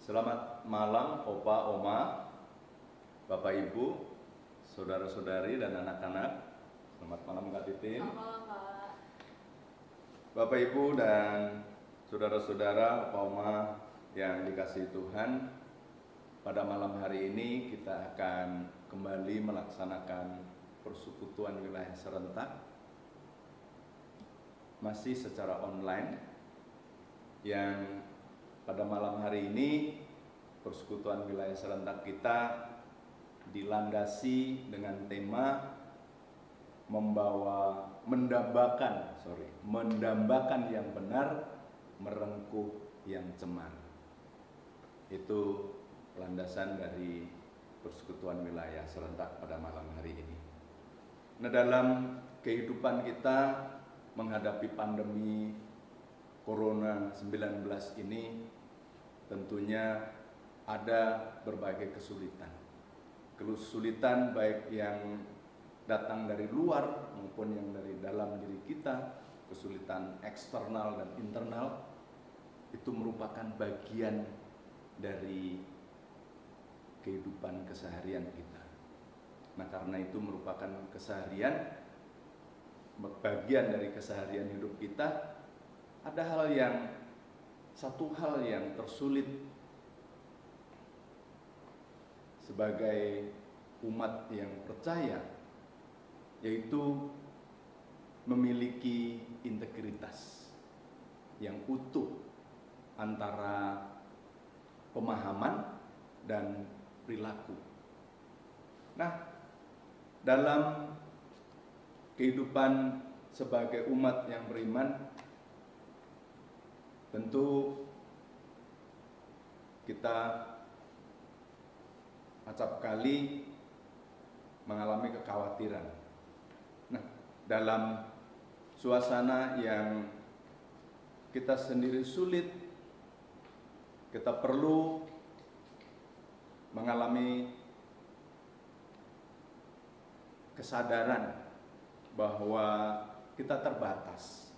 Selamat malam Opa, Oma, Bapak Ibu, saudara-saudari dan anak-anak. Selamat malam Kak Titin. Selamat malam Pak. Bapak Ibu dan saudara-saudara, Opa, Oma yang dikasihi Tuhan, pada malam hari ini kita akan kembali melaksanakan persekutuan wilayah serentak, masih secara online, yang pada malam hari ini persekutuan wilayah serentak kita dilandasi dengan tema mendambakan yang benar, merengkuh yang cemar. Itu landasan dari persekutuan wilayah serentak pada malam hari ini. Nah, dalam kehidupan kita menghadapi pandemi Corona 19 ini tentunya ada berbagai kesulitan. Kesulitan baik yang datang dari luar maupun yang dari dalam diri kita, kesulitan eksternal dan internal, itu merupakan bagian dari kehidupan keseharian kita. Nah, karena itu merupakan bagian dari keseharian hidup kita, ada satu hal yang tersulit sebagai umat yang percaya, yaitu memiliki integritas yang utuh antara pemahaman dan perilaku. Nah, dalam kehidupan sebagai umat yang beriman, tentu kita acap kali mengalami kekhawatiran. Nah, dalam suasana yang kita sendiri sulit, kita perlu mengalami kesadaran bahwa kita terbatas.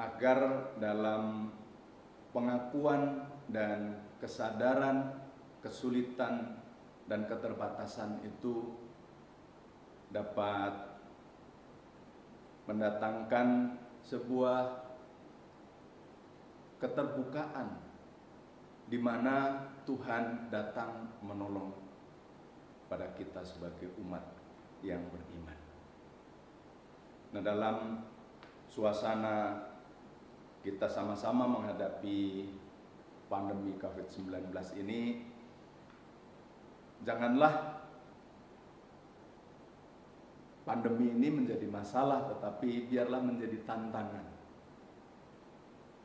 Agar dalam pengakuan dan kesadaran kesulitan dan keterbatasan itu dapat mendatangkan sebuah keterbukaan di mana Tuhan datang menolong pada kita sebagai umat yang beriman. Nah, dalam suasana kita sama-sama menghadapi pandemi COVID-19 ini, janganlah pandemi ini menjadi masalah, tetapi biarlah menjadi tantangan.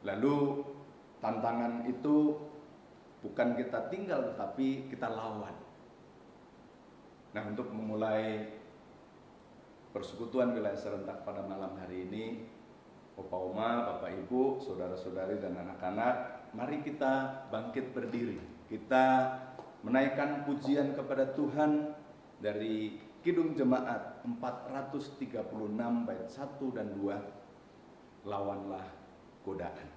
Lalu tantangan itu bukan kita tinggal, tetapi kita lawan. Nah, untuk memulai persekutuan wilayah serentak pada malam hari ini, Opa, Oma, Bapak, Ibu, saudara-saudari dan anak-anak, mari kita bangkit berdiri. Kita menaikkan pujian kepada Tuhan dari Kidung Jemaat 436 bait 1 dan 2, lawanlah godaan.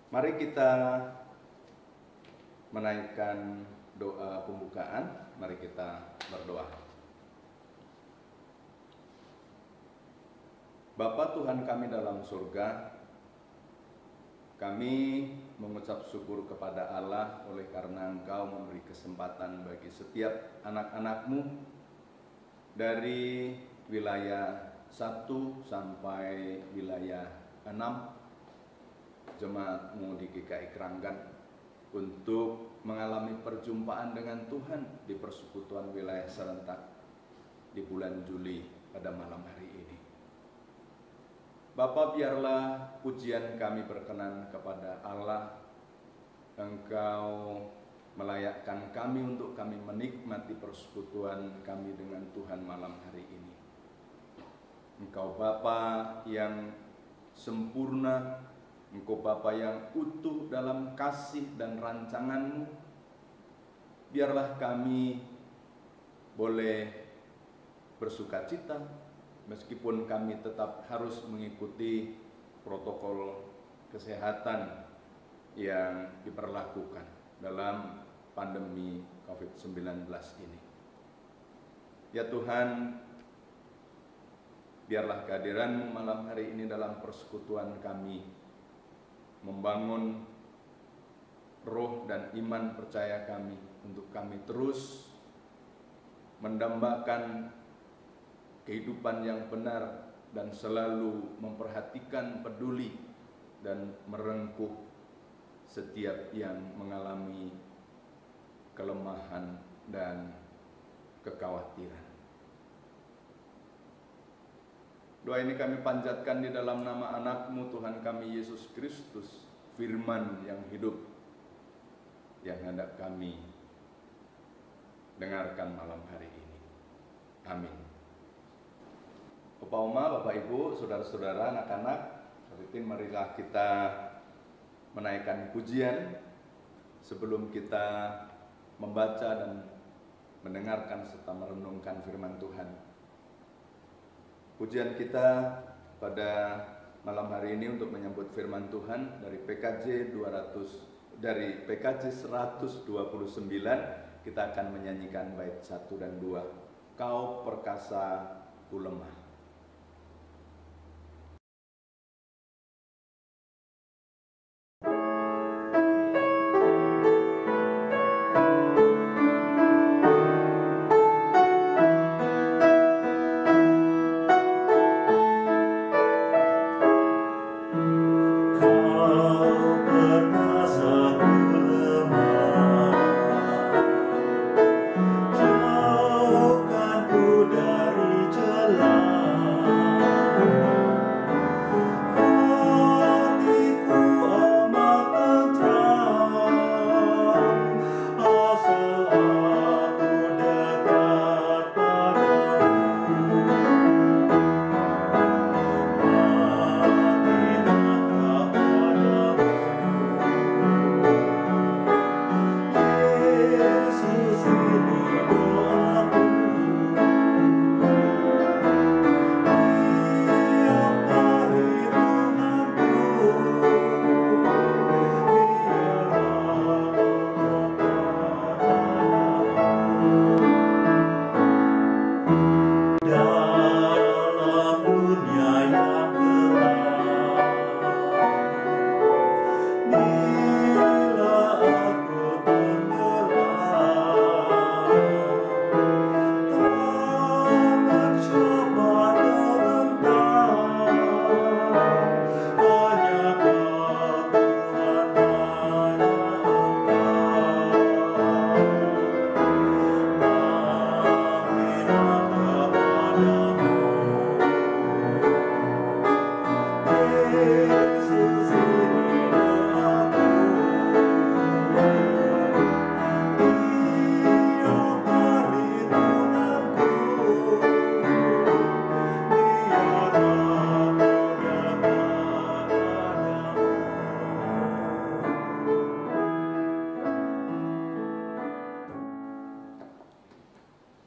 Mari kita menaikkan doa pembukaan. Mari kita berdoa. Bapa Tuhan kami dalam surga, kami mengucap syukur kepada Allah oleh karena Engkau memberi kesempatan bagi setiap anak-anak-Mu dari wilayah 1 sampai wilayah 6 jemaat-Mu di GKI Kranggan untuk mengalami perjumpaan dengan Tuhan di persekutuan wilayah serentak di bulan Juli pada malam hari ini. Bapa, biarlah pujian kami berkenan kepada Allah. Engkau melayakkan kami untuk kami menikmati persekutuan kami dengan Tuhan malam hari ini. Engkau Bapa yang sempurna, Engkau Bapa yang utuh dalam kasih dan rancangan-Mu. Biarlah kami boleh bersukacita meskipun kami tetap harus mengikuti protokol kesehatan yang diberlakukan dalam pandemi COVID-19 ini. Ya Tuhan, biarlah kehadiran-Mu malam hari ini dalam persekutuan kami membangun roh dan iman percaya kami untuk kami terus mendambakan kehidupan yang benar dan selalu memperhatikan, peduli dan merengkuh setiap yang mengalami kelemahan dan kekhawatiran. Doa ini kami panjatkan di dalam nama anak-Mu Tuhan kami Yesus Kristus, firman yang hidup yang hendak kami dengarkan malam hari ini. Amin. Bapak Oma, Bapak Ibu, saudara-saudara, anak-anak, marilah kita menaikkan pujian sebelum kita membaca dan mendengarkan serta merenungkan firman Tuhan. Pujian kita pada malam hari ini untuk menyambut firman Tuhan dari PKJ 129, kita akan menyanyikan bait 1 dan 2. Kau perkasa ku lemah.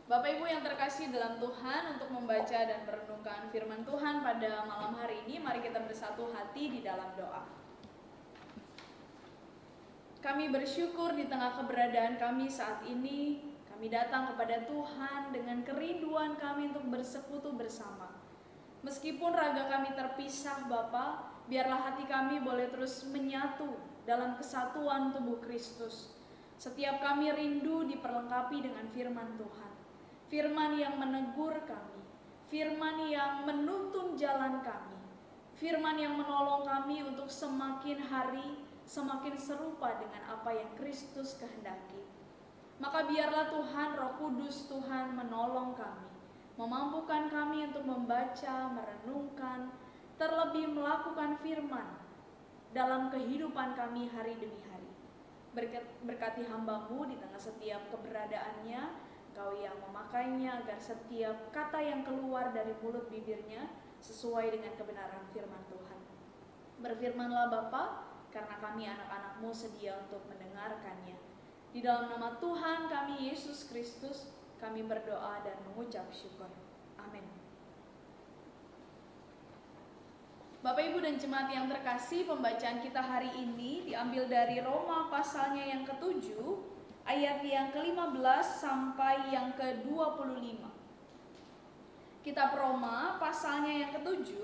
Bapak Ibu yang terkasih dalam Tuhan, untuk membaca dan merenungkan firman Tuhan pada malam hari ini, mari kita bersatu hati di dalam doa. Kami bersyukur di tengah keberadaan kami saat ini, kami datang kepada Tuhan dengan kerinduan kami untuk bersekutu bersama. Meskipun raga kami terpisah, Bapa, biarlah hati kami boleh terus menyatu dalam kesatuan tubuh Kristus. Setiap kami rindu diperlengkapi dengan firman Tuhan. Firman yang menegur kami, firman yang menuntun jalan kami, firman yang menolong kami untuk semakin hari semakin serupa dengan apa yang Kristus kehendaki. Maka biarlah Tuhan, Roh Kudus Tuhan menolong kami, memampukan kami untuk membaca, merenungkan, terlebih melakukan firman dalam kehidupan kami hari demi hari. Berkati hamba-Mu di tengah setiap keberadaannya, Engkau yang memakainya agar setiap kata yang keluar dari mulut bibirnya sesuai dengan kebenaran firman Tuhan. Berfirmanlah Bapa, karena kami anak-anak-Mu sedia untuk mendengarkannya. Di dalam nama Tuhan kami Yesus Kristus, kami berdoa dan mengucap syukur. Amin. Bapak, Ibu, dan jemaat yang terkasih, pembacaan kita hari ini diambil dari Roma pasalnya yang ke-7, ayat yang ke-15 sampai yang ke-25. Kitab Roma pasalnya yang ke-7,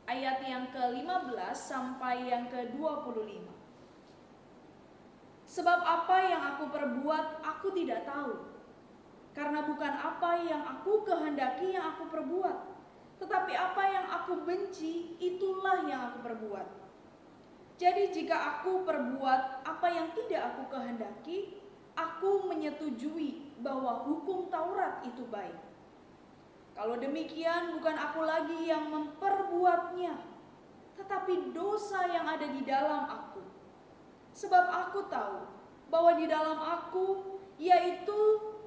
ayat yang ke-15 sampai yang ke-25. Sebab apa yang aku perbuat aku tidak tahu, karena bukan apa yang aku kehendaki yang aku perbuat, tetapi apa yang aku benci itulah yang aku perbuat. Jadi jika aku perbuat apa yang tidak aku kehendaki, aku menyetujui bahwa hukum Taurat itu baik. Kalau demikian, bukan aku lagi yang memperbuatnya, tetapi dosa yang ada di dalam aku. Sebab aku tahu bahwa di dalam aku, yaitu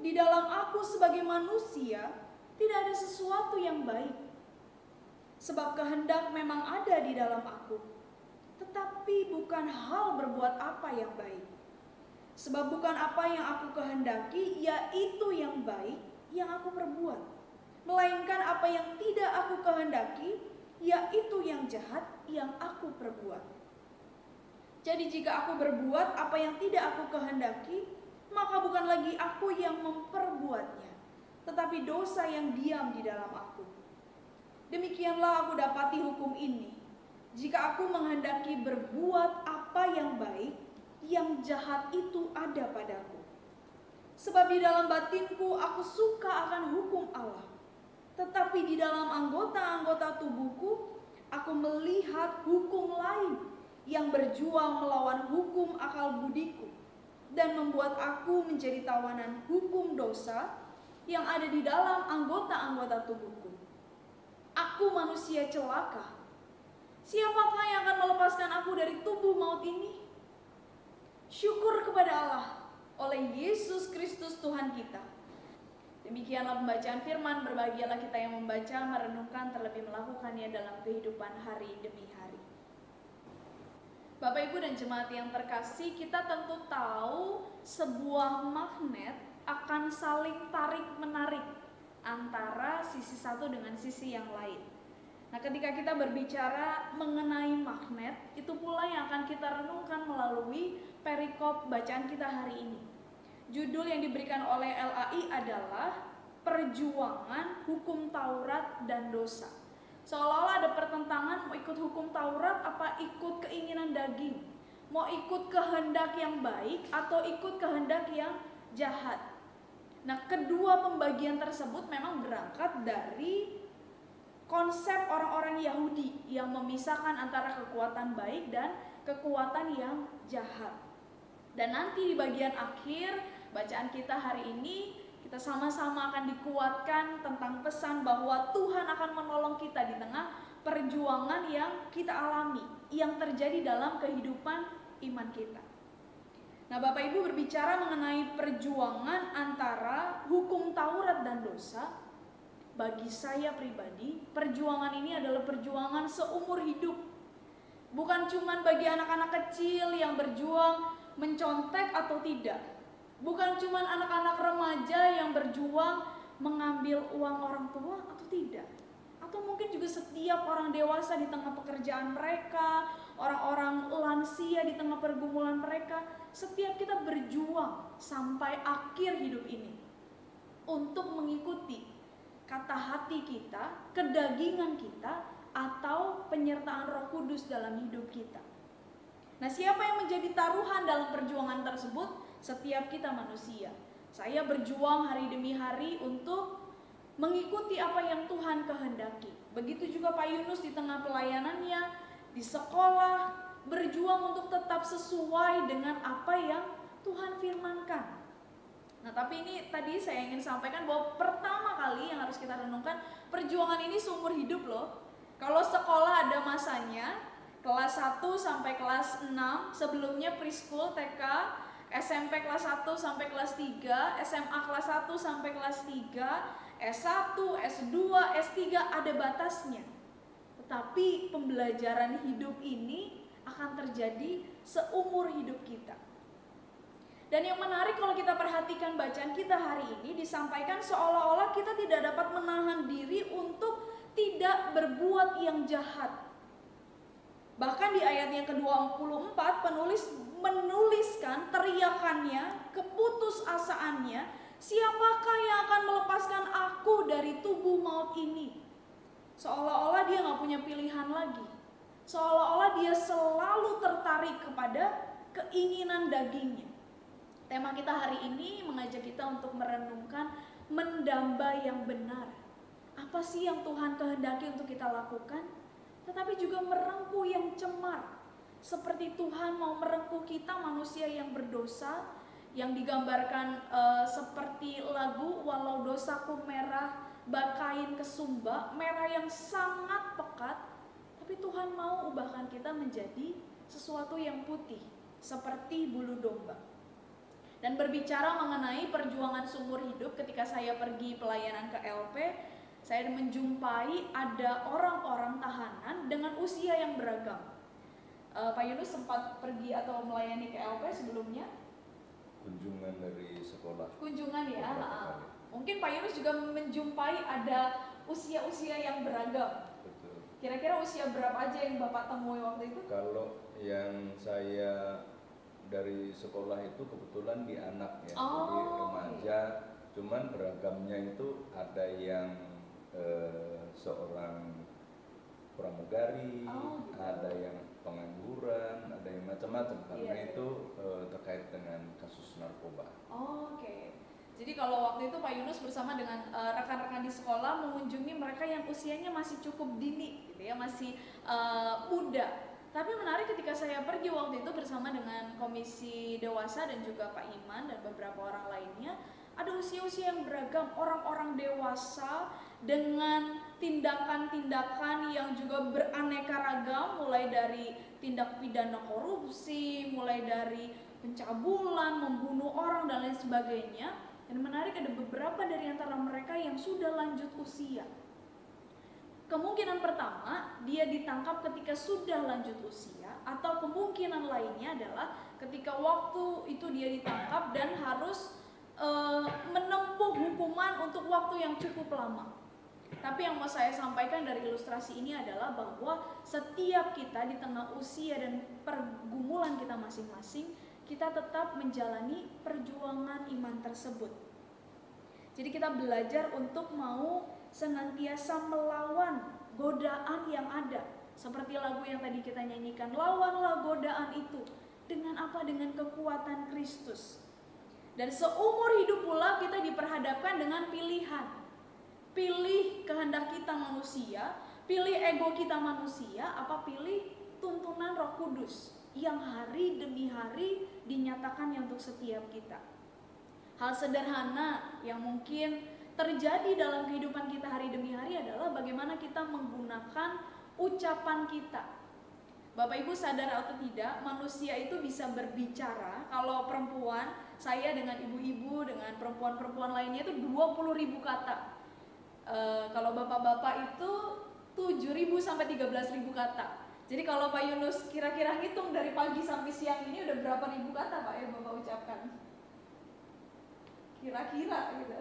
di dalam aku sebagai manusia, tidak ada sesuatu yang baik. Sebab kehendak memang ada di dalam aku, tetapi bukan hal berbuat apa yang baik. Sebab bukan apa yang aku kehendaki, yaitu yang baik yang aku perbuat, melainkan apa yang tidak aku kehendaki, yaitu yang jahat yang aku perbuat. Jadi jika aku berbuat apa yang tidak aku kehendaki, maka bukan lagi aku yang memperbuatnya, tetapi dosa yang diam di dalam aku. Demikianlah aku dapati hukum ini. Jika aku menghendaki berbuat apa yang baik, yang jahat itu ada padaku. Sebab di dalam batinku aku suka akan hukum Allah, tetapi di dalam anggota-anggota tubuhku, aku melihat hukum lain yang berjuang melawan hukum akal budiku dan membuat aku menjadi tawanan hukum dosa yang ada di dalam anggota-anggota tubuhku. Aku manusia celaka. Siapakah yang akan melepaskan aku dari tubuh maut ini? Syukur kepada Allah oleh Yesus Kristus Tuhan kita. Demikianlah pembacaan firman, berbahagialah kita yang membaca, merenungkan, terlebih melakukannya dalam kehidupan hari demi hari. Bapak, Ibu, dan jemaat yang terkasih, kita tentu tahu sebuah magnet akan saling tarik-menarik antara sisi satu dengan sisi yang lain. Nah, ketika kita berbicara mengenai magnet, itu pula yang akan kita renungkan melalui perikop bacaan kita hari ini. Judul yang diberikan oleh LAI adalah Perjuangan Hukum Taurat dan Dosa. Seolah-olah ada pertentangan, mau ikut hukum Taurat apa ikut keinginan daging, mau ikut kehendak yang baik atau ikut kehendak yang jahat. Nah, kedua pembagian tersebut memang berangkat dari konsep orang-orang Yahudi yang memisahkan antara kekuatan baik dan kekuatan yang jahat. Dan nanti di bagian akhir bacaan kita hari ini, kita sama-sama akan dikuatkan tentang pesan bahwa Tuhan akan menolong kita di tengah perjuangan yang kita alami, yang terjadi dalam kehidupan iman kita. Nah, Bapak Ibu, berbicara mengenai perjuangan antara hukum Taurat dan dosa, bagi saya pribadi, perjuangan ini adalah perjuangan seumur hidup. Bukan cuma bagi anak-anak kecil yang berjuang mencontek atau tidak. Bukan cuma anak-anak remaja yang berjuang mengambil uang orang tua atau tidak. Atau mungkin juga setiap orang dewasa di tengah pekerjaan mereka, orang-orang lansia di tengah pergumulan mereka, setiap kita berjuang sampai akhir hidup ini untuk mengikuti kata hati kita, kedagingan kita, atau penyertaan Roh Kudus dalam hidup kita. Nah, siapa yang menjadi taruhan dalam perjuangan tersebut? Setiap kita manusia. Saya berjuang hari demi hari untuk mengikuti apa yang Tuhan kehendaki. Begitu juga Pak Yunus di tengah pelayanannya, di sekolah, berjuang untuk tetap sesuai dengan apa yang Tuhan firmankan. Nah, tapi ini tadi saya ingin sampaikan bahwa pertama kali yang harus kita renungkan, perjuangan ini seumur hidup loh. Kalau sekolah ada masanya, kelas 1 sampai kelas 6, sebelumnya preschool, TK, SMP kelas 1 sampai kelas 3, SMA kelas 1 sampai kelas 3, S1, S2, S3 ada batasnya. Tetapi pembelajaran hidup ini akan terjadi seumur hidup kita. Dan yang menarik kalau kita perhatikan bacaan kita hari ini, disampaikan seolah-olah kita tidak dapat menahan diri untuk tidak berbuat yang jahat. Bahkan di ayat yang ke-24 penulis menuliskan teriakannya, keputusasaannya, siapakah yang akan melepaskan aku dari tubuh maut ini? Seolah-olah dia gak punya pilihan lagi. Seolah-olah dia selalu tertarik kepada keinginan dagingnya. Tema kita hari ini mengajak kita untuk merenungkan mendamba yang benar. Apa sih yang Tuhan kehendaki untuk kita lakukan? Tetapi juga merengkuh yang cemar. Seperti Tuhan mau merengkuh kita manusia yang berdosa, yang digambarkan seperti lagu walau dosaku merah bakain kesumba, merah yang sangat pekat, tapi Tuhan mau ubahkan kita menjadi sesuatu yang putih seperti bulu domba. Dan berbicara mengenai perjuangan seumur hidup, ketika saya pergi pelayanan ke LP, saya menjumpai ada orang-orang tahanan dengan usia yang beragam. Pak Yunus sempat pergi atau melayani ke LP sebelumnya? Kunjungan dari sekolah. Kunjungan ya. Mungkin Pak Yunus juga menjumpai ada usia-usia yang beragam. Betul. Kira-kira usia berapa aja yang Bapak temui waktu itu? Kalau yang saya dari sekolah itu kebetulan di anak ya, jadi remaja. Cuman beragamnya itu ada yang seorang pramugari, ada yang pengangguran, ada yang macam-macam karena itu terkait dengan kasus narkoba. Oke. Jadi kalau waktu itu Pak Yunus bersama dengan rekan-rekan di sekolah mengunjungi mereka yang usianya masih cukup dini, gitu ya, masih muda. Tapi menarik ketika saya pergi waktu itu bersama dengan Komisi Dewasa dan juga Pak Iman dan beberapa orang lainnya, ada usia-usia yang beragam, orang-orang dewasa dengan tindakan-tindakan yang juga beraneka ragam, mulai dari tindak pidana korupsi, mulai dari pencabulan, membunuh orang dan lain sebagainya. Dan menarik ada beberapa dari antara mereka yang sudah lanjut usia. Kemungkinan pertama dia ditangkap ketika sudah lanjut usia, atau kemungkinan lainnya adalah ketika waktu itu dia ditangkap dan harus menempuh hukuman untuk waktu yang cukup lama. Tapi yang mau saya sampaikan dari ilustrasi ini adalah bahwa setiap kita di tengah usia dan pergumulan kita masing-masing, kita tetap menjalani perjuangan iman tersebut. Jadi kita belajar untuk mau senantiasa melawan godaan yang ada. Seperti lagu yang tadi kita nyanyikan, lawanlah godaan itu. Dengan apa? Dengan kekuatan Kristus. Dan seumur hidup pula kita diperhadapkan dengan pilihan. Pilih kehendak kita manusia, pilih ego kita manusia, apa pilih tuntunan Roh Kudus yang hari demi hari dinyatakan untuk setiap kita. Hal sederhana yang mungkin terjadi dalam kehidupan kita hari demi hari adalah bagaimana kita menggunakan ucapan kita. Bapak Ibu sadar atau tidak, manusia itu bisa berbicara. Kalau perempuan, saya dengan ibu-ibu, dengan perempuan-perempuan lainnya itu 20.000 kata. Kalau bapak-bapak itu 7.000 sampai 13.000 kata. Jadi kalau Pak Yunus kira-kira hitung dari pagi sampai siang ini udah berapa ribu kata Pak ya Bapak ucapkan? Kira-kira gitu.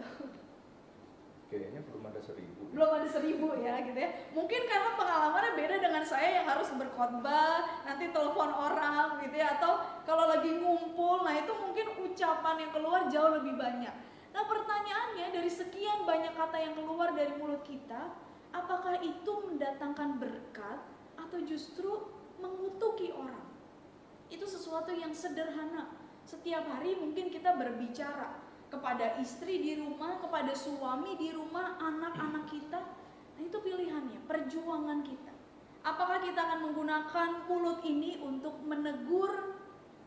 Kayaknya belum ada 1.000. Belum ada 1.000 ya gitu ya. Mungkin karena pengalamannya beda dengan saya yang harus berkhotbah, nanti telepon orang gitu gitu ya, atau kalau lagi ngumpul, nah itu mungkin ucapan yang keluar jauh lebih banyak. Nah pertanyaannya, dari sekian banyak kata yang keluar dari mulut kita, apakah itu mendatangkan berkat atau justru mengutuki orang? Itu sesuatu yang sederhana. Setiap hari mungkin kita berbicara kepada istri di rumah, kepada suami di rumah, anak-anak kita. Nah itu pilihannya, perjuangan kita. Apakah kita akan menggunakan mulut ini untuk menegur,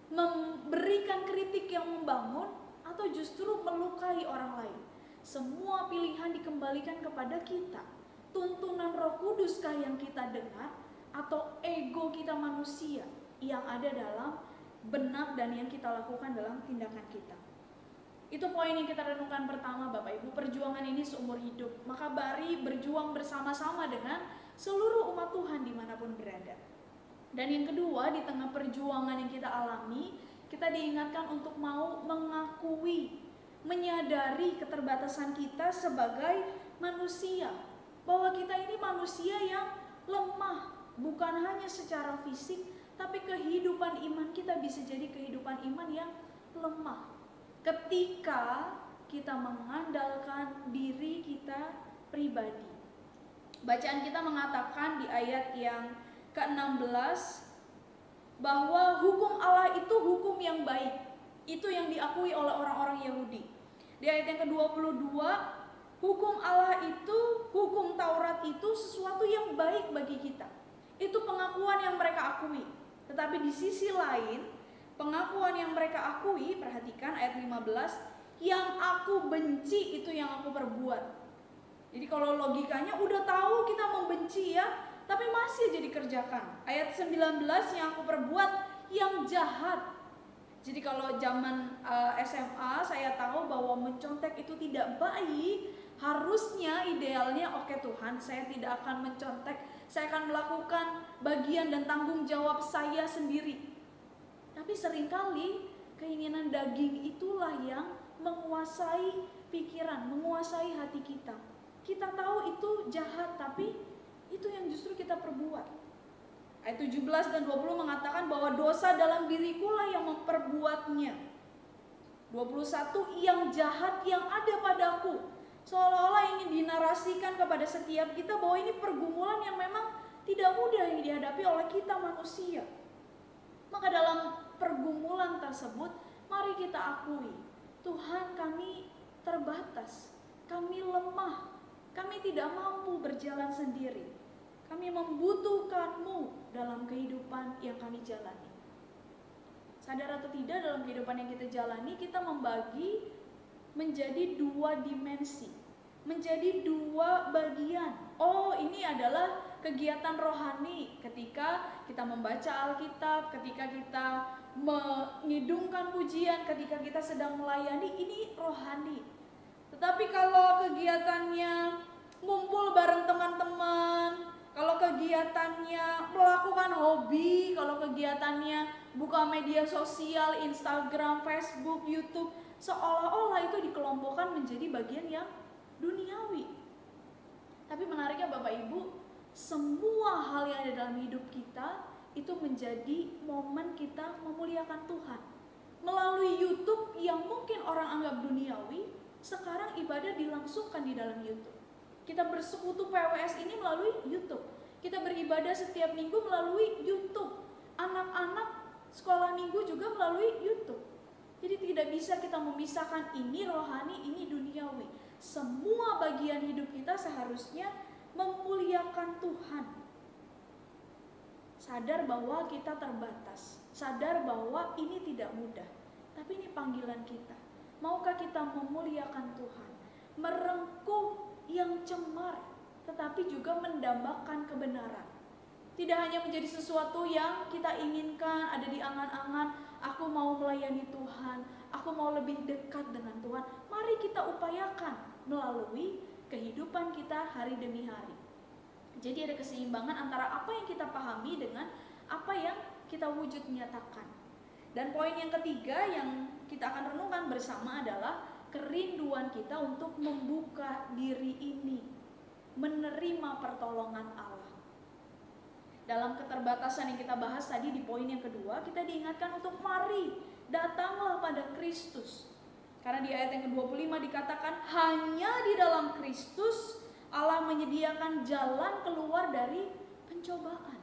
memberikan kritik yang membangun, atau justru melukai orang lain? Semua pilihan dikembalikan kepada kita. Tuntunan Roh Kuduskah yang kita dengar, atau ego kita manusia yang ada dalam benak dan yang kita lakukan dalam tindakan kita? Itu poin yang kita renungkan pertama, Bapak Ibu. Perjuangan ini seumur hidup. Maka mari berjuang bersama-sama dengan seluruh umat Tuhan dimanapun berada. Dan yang kedua, di tengah perjuangan yang kita alami, kita diingatkan untuk mau mengakui, menyadari keterbatasan kita sebagai manusia. Bahwa kita ini manusia yang lemah, bukan hanya secara fisik, tapi kehidupan iman kita bisa jadi kehidupan iman yang lemah ketika kita mengandalkan diri kita pribadi. Bacaan kita mengatakan di ayat yang ke-16 bahwa hukum Allah itu hukum yang baik. Itu yang diakui oleh orang-orang Yahudi. Di ayat yang ke-22, hukum Allah itu, hukum Taurat itu sesuatu yang baik bagi kita. Itu pengakuan yang mereka akui. Tetapi di sisi lain, pengakuan yang mereka akui, perhatikan ayat 15, yang aku benci itu yang aku perbuat. Jadi kalau logikanya udah tahu kita membenci ya, tapi masih jadi kerjakan. Ayat 19, yang aku perbuat yang jahat. Jadi kalau zaman SMA saya tahu bahwa mencontek itu tidak baik. Harusnya idealnya oke Tuhan, saya tidak akan mencontek, saya akan melakukan bagian dan tanggung jawab saya sendiri. Tapi seringkali keinginan daging itulah yang menguasai pikiran, menguasai hati kita. Kita tahu itu jahat, tapi itu yang justru kita perbuat. Ayat 17 dan 20 mengatakan bahwa dosa dalam dirikulah yang memperbuatnya. 21, yang jahat yang ada padaku. Seolah-olah ingin dinarasikan kepada setiap kita bahwa ini pergumulan yang memang tidak mudah yang dihadapi oleh kita manusia. Maka dalam pergumulan tersebut, mari kita akui, Tuhan, kami terbatas, kami lemah, kami tidak mampu berjalan sendiri. Kami membutuhkan-Mu dalam kehidupan yang kami jalani. Sadar atau tidak, dalam kehidupan yang kita jalani, kita membagi menjadi dua dimensi, menjadi dua bagian. Oh, ini adalah kegiatan rohani ketika kita membaca Alkitab, ketika kita mengidungkan pujian, ketika kita sedang melayani, ini rohani. Tetapi kalau kegiatannya ngumpul bareng teman-teman, kalau kegiatannya melakukan hobi, kalau kegiatannya buka media sosial, Instagram, Facebook, YouTube, seolah-olah itu dikelompokkan menjadi bagian yang duniawi. Tapi menariknya Bapak Ibu, semua hal yang ada dalam hidup kita itu menjadi momen kita memuliakan Tuhan. Melalui YouTube yang mungkin orang anggap duniawi, sekarang ibadah dilangsungkan di dalam YouTube. Kita bersekutu PWS ini melalui YouTube. Kita beribadah setiap minggu melalui YouTube. Anak-anak sekolah minggu juga melalui YouTube. Jadi tidak bisa kita memisahkan ini rohani, ini duniawi. Semua bagian hidup kita seharusnya memuliakan Tuhan. Sadar bahwa kita terbatas, sadar bahwa ini tidak mudah, tapi ini panggilan kita. Maukah kita memuliakan Tuhan, merengkuh yang cemar, tetapi juga mendambakan kebenaran. Tidak hanya menjadi sesuatu yang kita inginkan, ada di angan-angan, aku mau melayani Tuhan, aku mau lebih dekat dengan Tuhan. Mari kita upayakan melalui kehidupan kita hari demi hari. Jadi ada keseimbangan antara apa yang kita pahami dengan apa yang kita wujud nyatakan. Dan poin yang ketiga yang kita akan renungkan bersama adalah kerinduan kita untuk membuka diri ini, menerima pertolongan Allah. Dalam keterbatasan yang kita bahas tadi di poin yang kedua, kita diingatkan untuk mari datanglah pada Kristus. Karena di ayat yang ke-25 dikatakan hanya di dalam Kristus Allah menyediakan jalan keluar dari pencobaan.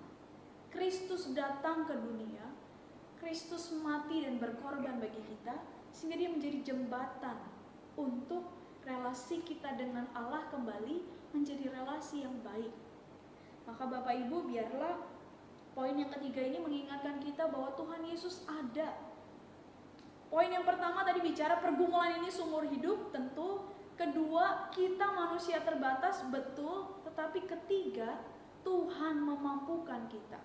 Kristus datang ke dunia, Kristus mati dan berkorban bagi kita, sehingga dia menjadi jembatan untuk relasi kita dengan Allah kembali menjadi relasi yang baik. Maka Bapak Ibu, biarlah poin yang ketiga ini mengingatkan kita bahwa Tuhan Yesus ada. Poin yang pertama tadi bicara pergumulan ini seumur hidup, tentu. Kedua, kita manusia terbatas, betul. Tetapi ketiga, Tuhan memampukan kita.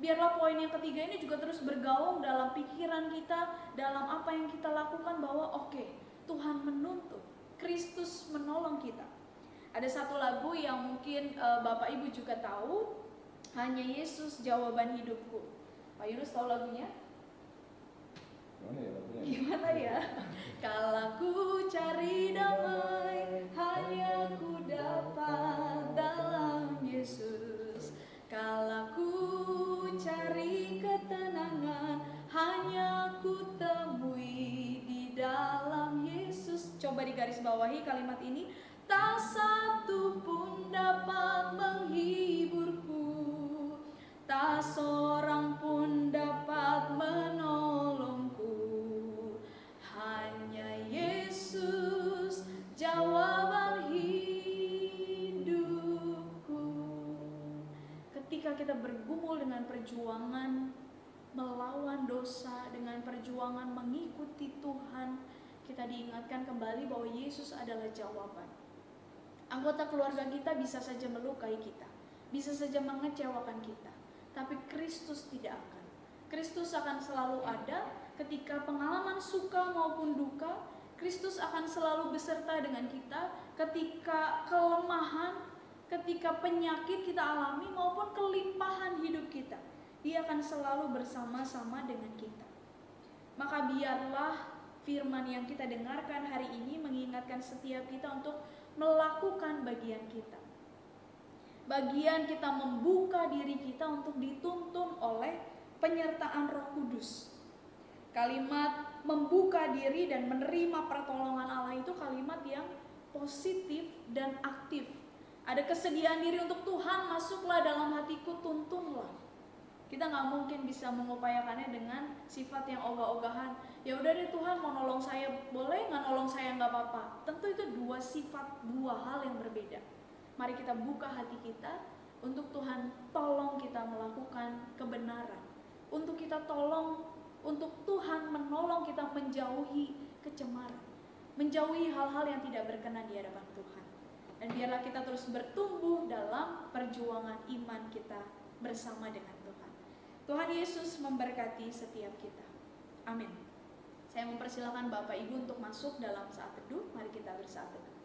Biarlah poin yang ketiga ini juga terus bergaung dalam pikiran kita, dalam apa yang kita lakukan, bahwa oke, Tuhan menuntut, Kristus menolong kita. Ada satu lagu yang mungkin Bapak Ibu juga tahu, Hanya Yesus Jawaban Hidupku. Pak Yunus tahu lagunya? Gimana ya? Kalau ku cari damai, hanya ku dapat dalam Yesus. Kalau ku cari ketenangan, hanya ku temui di dalam Yesus. Coba digarisbawahi kalimat ini. Tak satu pun dapat menghiburku, tak seorang pun dapat menolongku. Hanya Yesus jawaban hidupku. Ketika kita bergumul dengan perjuangan melawan dosa, dengan perjuangan mengikuti Tuhan, kita diingatkan kembali bahwa Yesus adalah jawaban. Anggota keluarga kita bisa saja melukai kita, bisa saja mengecewakan kita, tapi Kristus tidak akan. Kristus akan selalu ada ketika pengalaman suka maupun duka. Kristus akan selalu beserta dengan kita ketika kelemahan, ketika penyakit kita alami maupun kelimpahan hidup kita. Dia akan selalu bersama-sama dengan kita. Maka biarlah firman yang kita dengarkan hari ini mengingatkan setiap kita untuk melakukan bagian kita. Bagian kita membuka diri kita untuk dituntun oleh penyertaan Roh Kudus. Kalimat membuka diri dan menerima pertolongan Allah itu kalimat yang positif dan aktif. Ada kesediaan diri untuk Tuhan, masuklah dalam hatiku, tuntunlah. Kita nggak mungkin bisa mengupayakannya dengan sifat yang ogah-ogahan. Ya udah deh Tuhan mau nolong saya, boleh nggak nolong saya nggak apa-apa. Tentu itu dua sifat, dua hal yang berbeda. Mari kita buka hati kita untuk Tuhan tolong kita melakukan kebenaran. Untuk kita tolong, untuk Tuhan menolong kita menjauhi kecemaran, menjauhi hal-hal yang tidak berkenan di hadapan Tuhan. Dan biarlah kita terus bertumbuh dalam perjuangan iman kita bersama dengan Tuhan. Tuhan Yesus memberkati setiap kita. Amin. Saya mempersilakan Bapak Ibu untuk masuk dalam saat teduh. Mari kita bersaat teduh.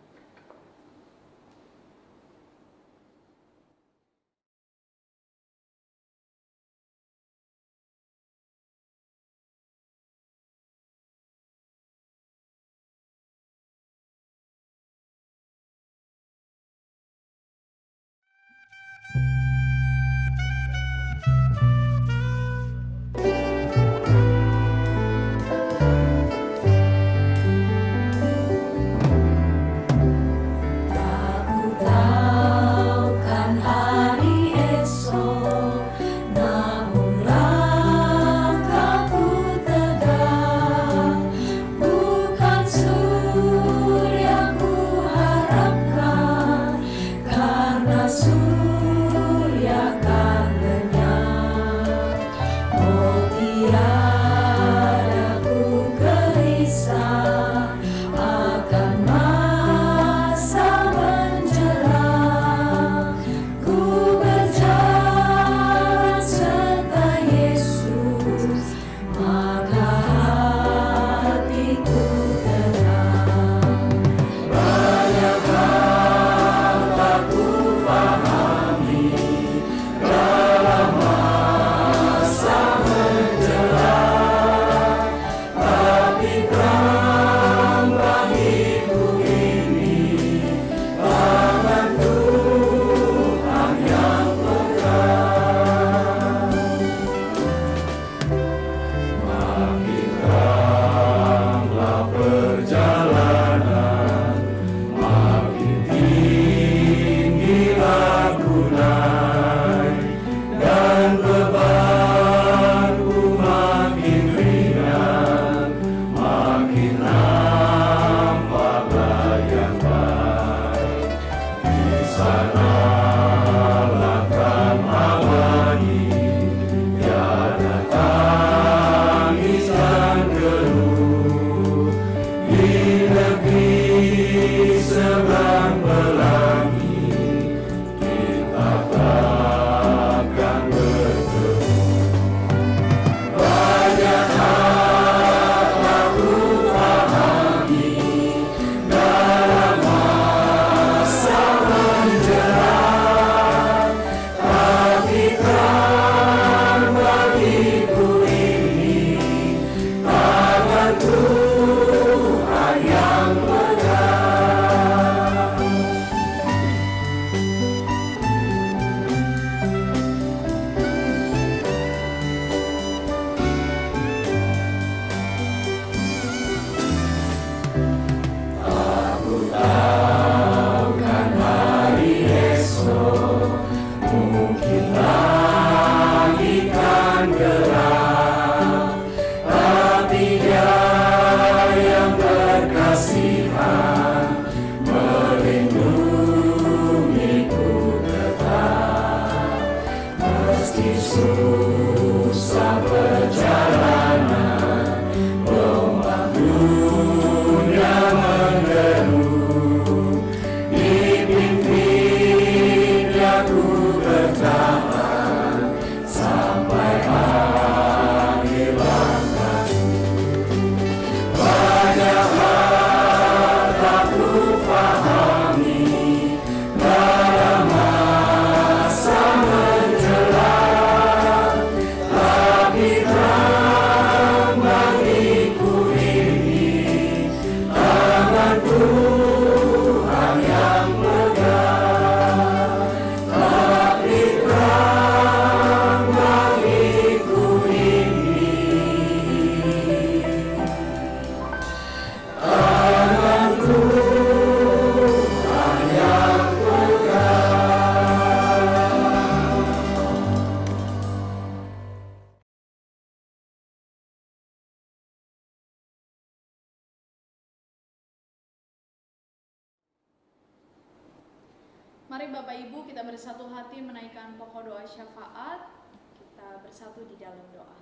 Mari Bapak Ibu kita bersatu hati menaikkan pokok doa syafaat. Kita bersatu di dalam doa.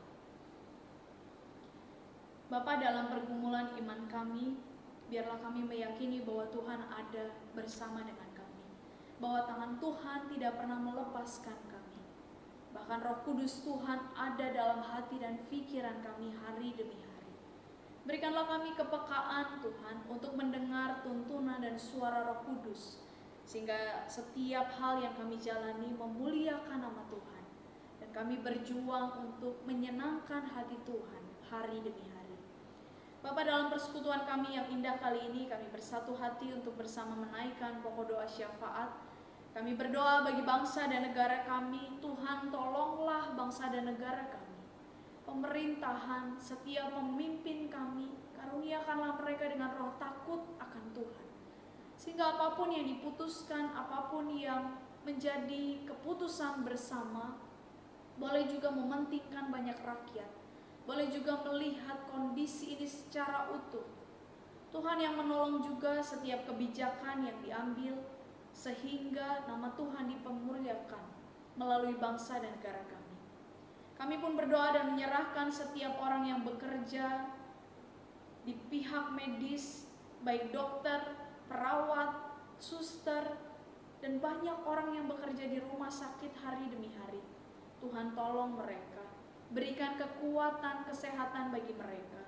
Bapa, dalam pergumulan iman kami, biarlah kami meyakini bahwa Tuhan ada bersama dengan kami, bahwa tangan Tuhan tidak pernah melepaskan kami. Bahkan Roh Kudus Tuhan ada dalam hati dan pikiran kami hari demi hari. Berikanlah kami kepekaan Tuhan untuk mendengar tuntunan dan suara Roh Kudus, sehingga setiap hal yang kami jalani memuliakan nama Tuhan, dan kami berjuang untuk menyenangkan hati Tuhan hari demi hari. Bapa, dalam persekutuan kami yang indah kali ini, kami bersatu hati untuk bersama menaikkan pokok doa syafaat. Kami berdoa bagi bangsa dan negara kami. Tuhan, tolonglah bangsa dan negara kami. Pemerintahan, setiap pemimpin kami, karuniakanlah mereka dengan roh takut akan Tuhan, sehingga apapun yang diputuskan, apapun yang menjadi keputusan bersama, boleh juga mementingkan banyak rakyat, boleh juga melihat kondisi ini secara utuh. Tuhan yang menolong juga setiap kebijakan yang diambil, sehingga nama Tuhan dipermuliakan melalui bangsa dan negara kami. Kami pun berdoa dan menyerahkan setiap orang yang bekerja di pihak medis, baik dokter, perawat, suster, dan banyak orang yang bekerja di rumah sakit hari demi hari. Tuhan, tolong mereka, berikan kekuatan, kesehatan bagi mereka.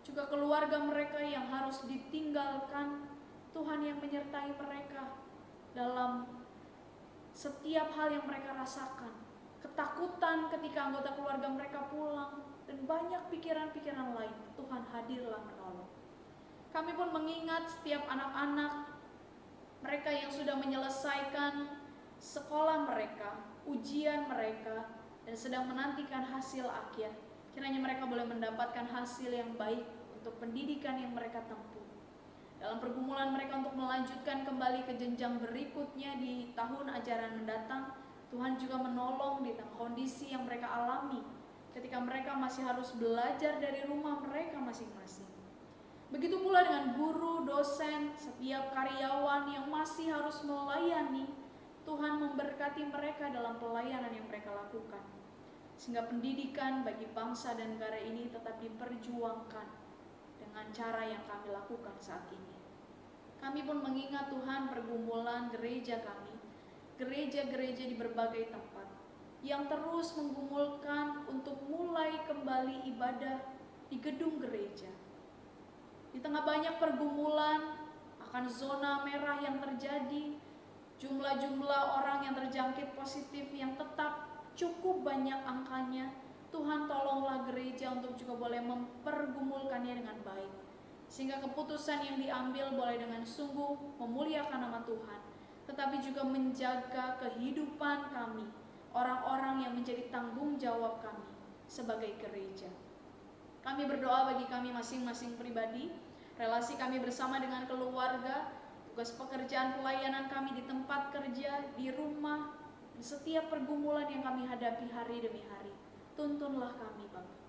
Juga keluarga mereka yang harus ditinggalkan, Tuhan yang menyertai mereka dalam setiap hal yang mereka rasakan. Ketakutan ketika anggota keluarga mereka pulang, dan banyak pikiran-pikiran lain. Tuhan, hadirlah menolong. Kami pun mengingat setiap anak-anak mereka yang sudah menyelesaikan sekolah mereka, ujian mereka, dan sedang menantikan hasil akhir. Kiranya mereka boleh mendapatkan hasil yang baik untuk pendidikan yang mereka tempuh. Dalam pergumulan mereka untuk melanjutkan kembali ke jenjang berikutnya di tahun ajaran mendatang, Tuhan juga menolong di tengah kondisi yang mereka alami ketika mereka masih harus belajar dari rumah mereka masing-masing. Begitu pula dengan guru, dosen, setiap karyawan yang masih harus melayani. Tuhan memberkati mereka dalam pelayanan yang mereka lakukan, sehingga pendidikan bagi bangsa dan negara ini tetap diperjuangkan dengan cara yang kami lakukan saat ini. Kami pun mengingat Tuhan pergumulan gereja kami, gereja-gereja di berbagai tempat yang terus menggumulkan untuk mulai kembali ibadah di gedung gereja. Di tengah banyak pergumulan akan zona merah yang terjadi, jumlah-jumlah orang yang terjangkit positif yang tetap cukup banyak angkanya, Tuhan tolonglah gereja untuk juga boleh mempergumulkannya dengan baik, sehingga keputusan yang diambil boleh dengan sungguh memuliakan nama Tuhan, tetapi juga menjaga kehidupan kami, orang-orang yang menjadi tanggung jawab kami sebagai gereja. Kami berdoa bagi kami masing-masing pribadi, relasi kami bersama dengan keluarga, tugas pekerjaan pelayanan kami di tempat kerja, di rumah, di setiap pergumulan yang kami hadapi hari demi hari. Tuntunlah kami, Bapak.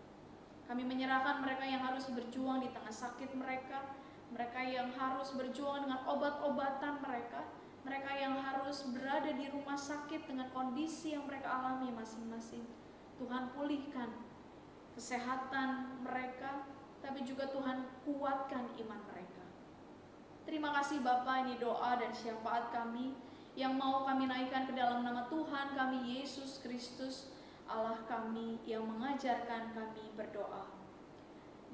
Kami menyerahkan mereka yang harus berjuang di tengah sakit mereka, mereka yang harus berjuang dengan obat-obatan mereka, mereka yang harus berada di rumah sakit dengan kondisi yang mereka alami masing-masing. Tuhan, pulihkan kesehatan mereka, tapi juga Tuhan kuatkan iman mereka. Terima kasih Bapa, ini doa dan syafaat kami yang mau kami naikkan ke dalam nama Tuhan kami Yesus Kristus, Allah kami yang mengajarkan kami berdoa.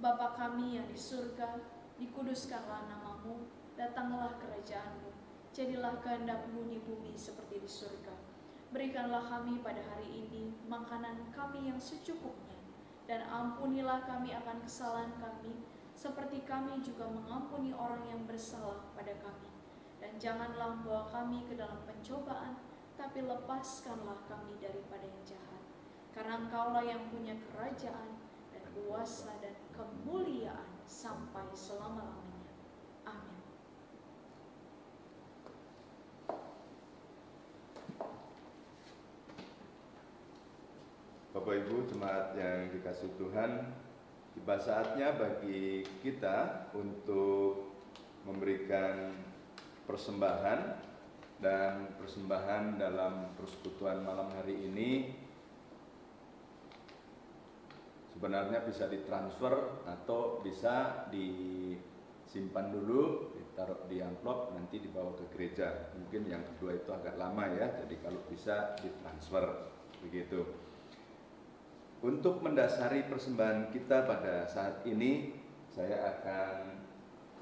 Bapa kami yang di surga, dikuduskanlah namamu, datanglah kerajaanmu, jadilah kehendak-Mu di bumi seperti di surga. Berikanlah kami pada hari ini makanan kami yang secukupnya, dan ampunilah kami akan kesalahan kami, seperti kami juga mengampuni orang yang bersalah pada kami. Dan janganlah membawa kami ke dalam pencobaan, tapi lepaskanlah kami daripada yang jahat. Karena Engkaulah yang punya kerajaan dan kuasa dan kemuliaan sampai selama-lamanya. Amin. Bapak Ibu jemaat yang dikasihi Tuhan, tiba saatnya bagi kita untuk memberikan persembahan, dan persembahan dalam persekutuan malam hari ini sebenarnya bisa ditransfer atau bisa disimpan dulu, ditaruh di amplop, nanti dibawa ke gereja. Mungkin yang kedua itu agak lama ya, jadi kalau bisa ditransfer begitu. Untuk mendasari persembahan kita pada saat ini, saya akan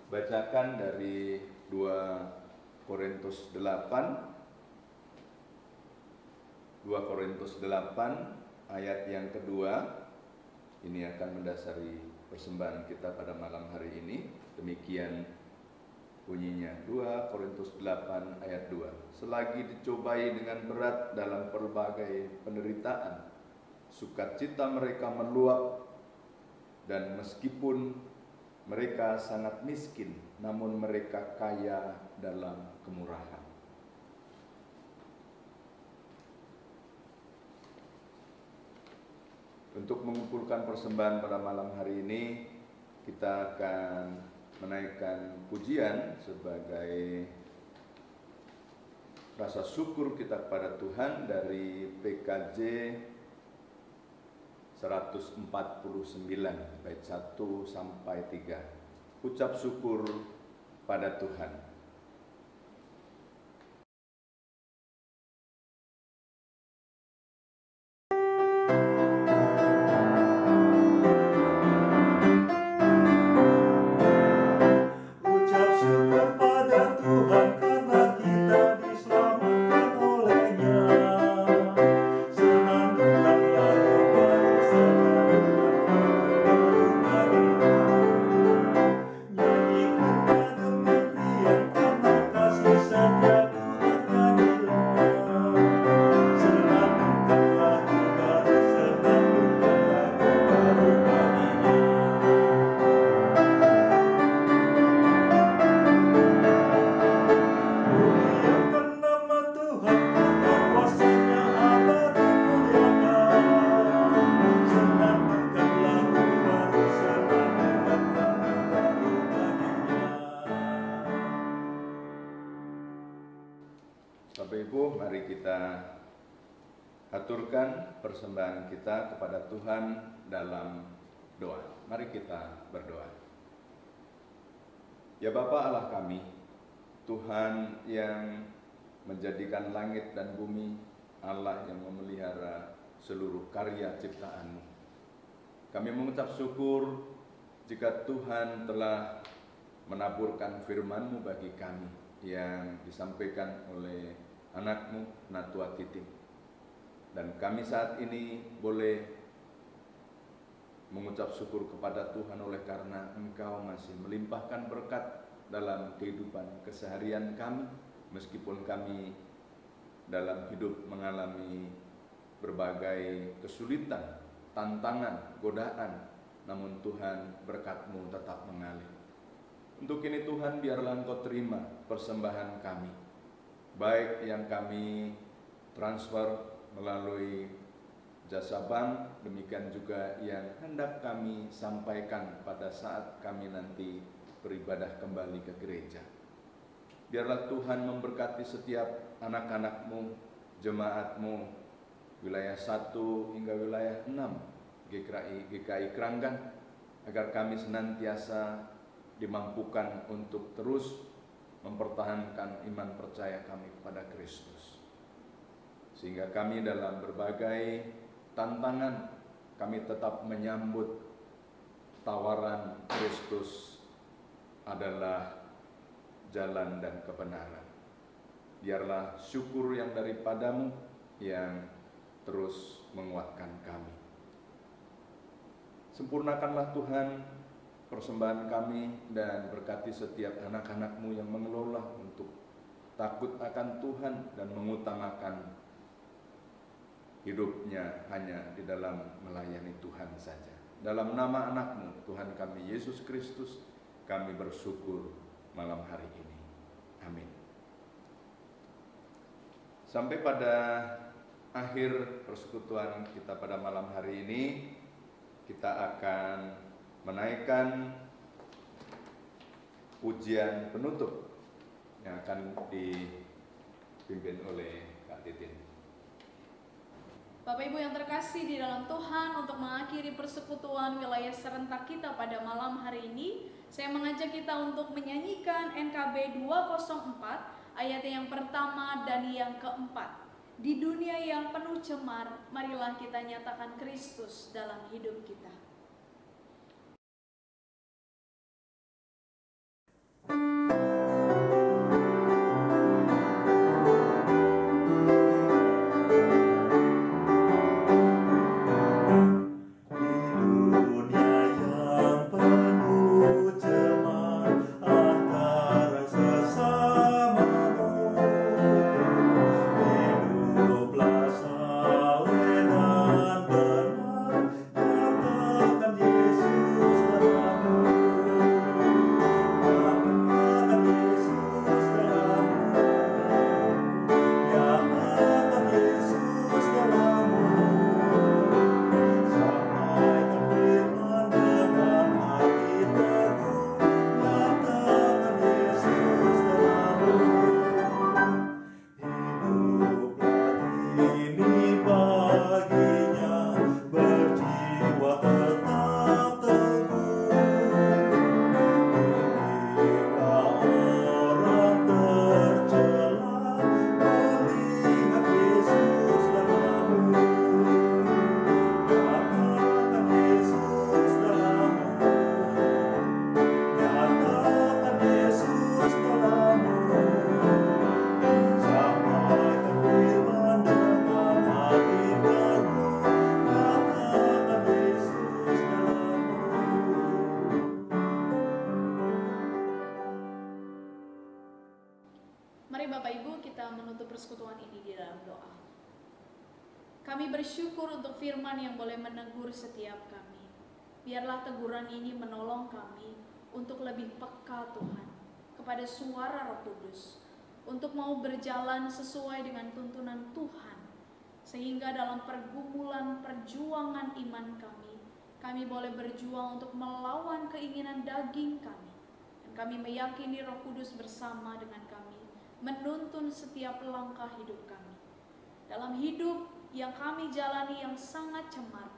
bacakan dari 2 Korintus 8 ayat yang kedua. Ini akan mendasari persembahan kita pada malam hari ini. Demikian bunyinya, 2 Korintus 8 ayat 2. Selagi dicobai dengan berat dalam berbagai penderitaan, sukacita mereka meluap, dan meskipun mereka sangat miskin, namun mereka kaya dalam kemurahan. Untuk mengumpulkan persembahan pada malam hari ini, kita akan menaikkan pujian sebagai rasa syukur kita kepada Tuhan dari PKJ 149 bait 1 sampai 3. Ucap syukur pada Tuhan. Bapak Ibu, mari kita aturkan persembahan kita kepada Tuhan dalam doa. Mari kita berdoa. Ya Bapa Allah kami, Tuhan yang menjadikan langit dan bumi, Allah yang memelihara seluruh karya ciptaan-Mu. Kami mengucap syukur jika Tuhan telah menaburkan firman-Mu bagi kami yang disampaikan oleh anak-Mu Natua Titim. Dan kami saat ini boleh mengucap syukur kepada Tuhan oleh karena Engkau masih melimpahkan berkat dalam kehidupan keseharian kami, meskipun kami dalam hidup mengalami berbagai kesulitan, tantangan, godaan, namun Tuhan berkat-Mu tetap mengalir. Untuk ini Tuhan, biarlah Engkau terima persembahan kami, baik yang kami transfer melalui jasa bank, demikian juga yang hendak kami sampaikan pada saat kami nanti beribadah kembali ke gereja. Biarlah Tuhan memberkati setiap anak-anak-Mu, jemaat-Mu, wilayah 1 hingga wilayah 6, GKI Kranggan, agar kami senantiasa dimampukan untuk terus mempertahankan iman percaya kami kepada Kristus, sehingga kami dalam berbagai tantangan kami tetap menyambut tawaran Kristus adalah jalan dan kebenaran. Biarlah syukur yang daripadamu yang terus menguatkan kami. Sempurnakanlah Tuhan persembahan kami dan berkati setiap anak-anak-Mu yang mengelola untuk takut akan Tuhan dan mengutamakan hidupnya hanya di dalam melayani Tuhan saja. Dalam nama anak-Mu, Tuhan kami Yesus Kristus, kami bersyukur malam hari ini. Amin. Sampai pada akhir persekutuan kita pada malam hari ini, kita akan menaikkan pujian penutup yang akan dipimpin oleh Kak Titin. Bapak Ibu yang terkasih di dalam Tuhan, untuk mengakhiri persekutuan wilayah serentak kita pada malam hari ini, saya mengajak kita untuk menyanyikan NKB 204 ayat yang pertama dan yang keempat. Di dunia yang penuh cemar, marilah kita nyatakan Kristus dalam hidup kita. Mari Bapak Ibu kita menutup persekutuan ini di dalam doa. Kami bersyukur untuk firman yang boleh menegur setiap kami. Biarlah teguran ini menolong kami untuk lebih peka Tuhan kepada suara Roh Kudus, untuk mau berjalan sesuai dengan tuntunan Tuhan, sehingga dalam pergumulan perjuangan iman kami boleh berjuang untuk melawan keinginan daging kami, dan kami meyakini Roh Kudus bersama dengan kami menuntun setiap langkah hidup kami. Dalam hidup yang kami jalani yang sangat cemar,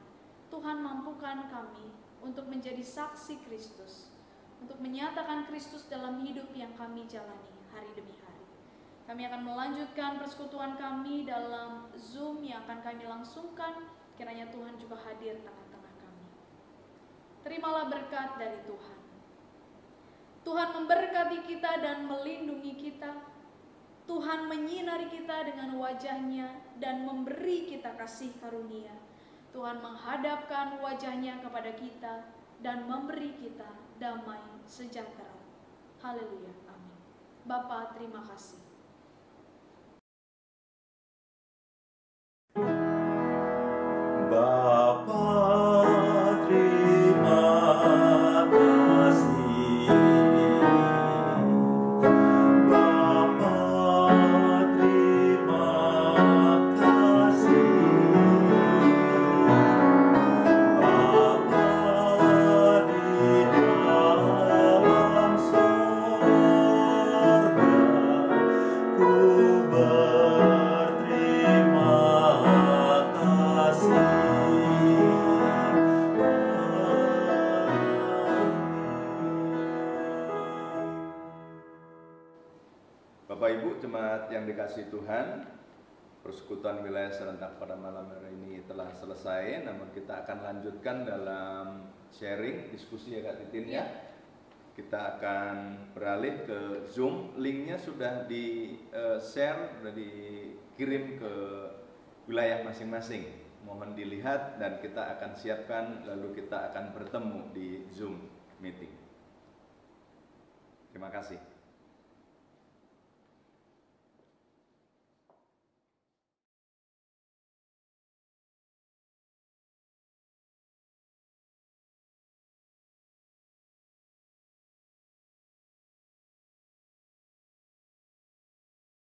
Tuhan mampukan kami untuk menjadi saksi Kristus, untuk menyatakan Kristus dalam hidup yang kami jalani hari demi hari. Kami akan melanjutkan persekutuan kami dalam Zoom yang akan kami langsungkan. Kiranya Tuhan juga hadir tengah-tengah kami. Terimalah berkat dari Tuhan. Tuhan memberkati kita dan melindungi kita. Tuhan menyinari kita dengan wajah-Nya dan memberi kita kasih karunia. Tuhan menghadapkan wajah-Nya kepada kita dan memberi kita damai sejahtera. Haleluya. Amin. Bapa, terima kasih. Bapa, terima kasih. Bapa, terima kasih. Bapa di dalam sorga, ku berterima kasih. jemaat yang dikasihi Tuhan, persekutuan wilayah serentak pada malam hari ini telah selesai, namun kita akan lanjutkan dalam sharing, diskusi ya Kak Titin ya. Kita akan beralih ke Zoom, linknya sudah di-share, sudah dikirim ke wilayah masing-masing. Mohon dilihat dan kita akan siapkan, lalu kita akan bertemu di Zoom meeting. Terima kasih.